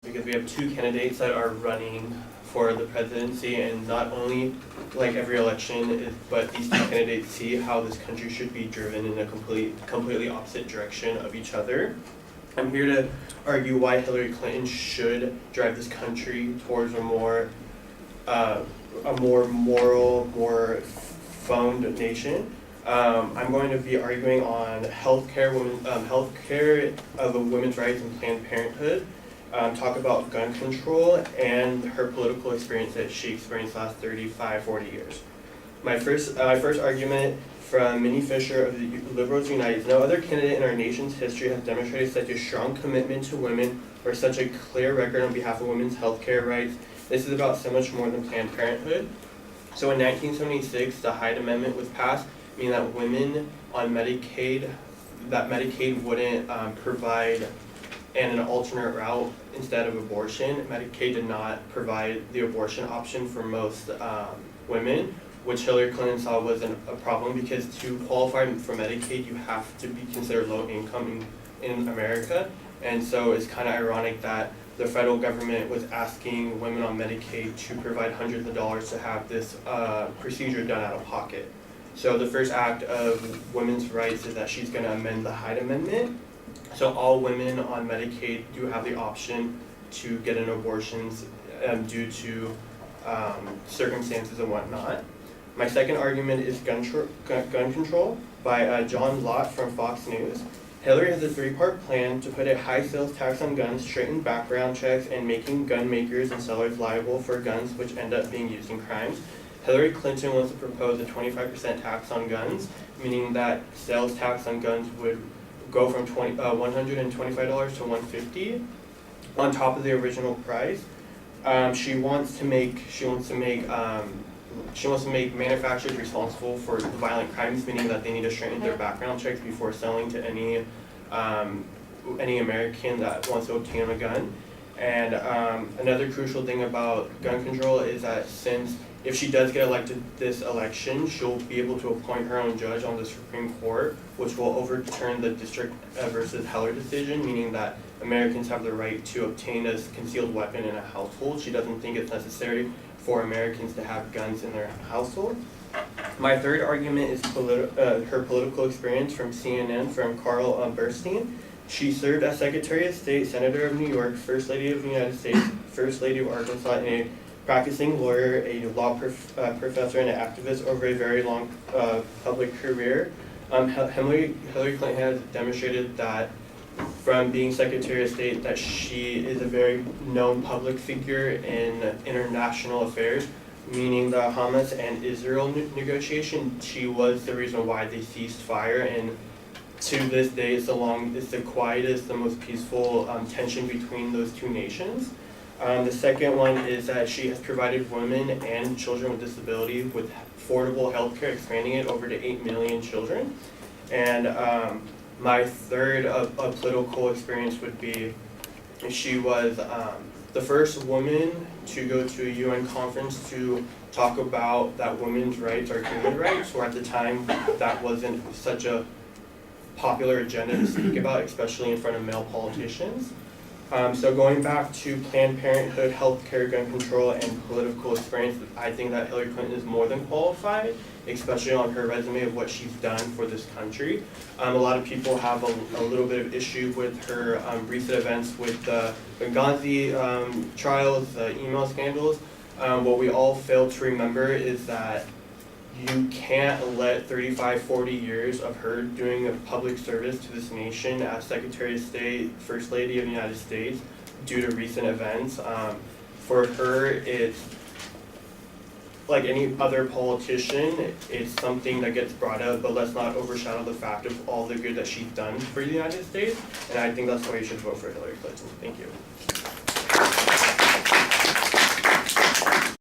because we have two candidates that are running for the presidency, and not only like every election, but these two candidates see how this country should be driven in a completely opposite direction of each other. I'm here to argue why Hillary Clinton should drive this country towards a more moral, more phoned nation. I'm going to be arguing on healthcare of women's rights and Planned Parenthood. Talk about gun control and her political experience that she experienced the last 35, 40 years. My first argument from Minnie Fisher of the Liberals United: no other candidate in our nation's history has demonstrated such a strong commitment to women or such a clear record on behalf of women's health care rights. This is about so much more than Planned Parenthood. So in 1976, the Hyde Amendment was passed, meaning that women on Medicaid wouldn't provide an alternate route instead of abortion. Medicaid did not provide the abortion option for most women, which Hillary Clinton saw was a problem, because to qualify for Medicaid, you have to be considered low income in America. And so it's kind of ironic that the federal government was asking women on Medicaid to provide hundreds of dollars to have this procedure done out of pocket. So the first act of women's rights is that she's going to amend the Hyde Amendment. So all women on Medicaid do have the option to get an abortion due to circumstances and whatnot. My second argument is gun control by John Lott from Fox News. Hillary has a three-part plan to put a high sales tax on guns, straighten background checks, and making gun makers and sellers liable for guns which end up being used in crimes. Hillary Clinton wants to propose a 25% tax on guns, meaning that sales tax on guns would go from $125 to $150 on top of the original price. She wants to make manufacturers responsible for violent crimes, meaning that they need to straighten their background checks before selling to any American that wants to obtain a gun. And another crucial thing about gun control is that if she does get elected this election, she'll be able to appoint her own judge on the Supreme Court, which will overturn the District versus Heller decision, meaning that Americans have the right to obtain a concealed weapon in a household. She doesn't think it's necessary for Americans to have guns in their household. My third argument is her political experience from CNN, from Carl Bernstein. She served as Secretary of State, Senator of New York, First Lady of the United States, First Lady of Arkansas, and a practicing lawyer, a law professor, and an activist over a very long public career. Hillary Clinton has demonstrated that from being Secretary of State that she is a very known public figure in international affairs, meaning the Hamas and Israel negotiation. She was the reason why they ceased fire, and to this day it's the quietest, the most peaceful tension between those two nations. The second one is that she has provided women and children with disabilities with affordable health care, expanding it over to 8 million children. And my third political experience would be she was the first woman to go to a UN conference to talk about that women's rights are human rights, where at the time that wasn't such a popular agenda to speak about, especially in front of male politicians. So going back to Planned Parenthood, healthcare, gun control, and political experience, I think that Hillary Clinton is more than qualified, especially on her resume of what she's done for this country. A lot of people have a little bit of issue with her recent events with the Benghazi trials, the email scandals. What we all fail to remember is that you can't let 35, 40 years of her doing a public service to this nation as Secretary of State, First Lady of the United States, due to recent events. For her, it's like any other politician, it's something that gets brought up, but let's not overshadow the fact of all the good that she's done for the United States. And I think that's why you should vote for Hillary Clinton. Thank you.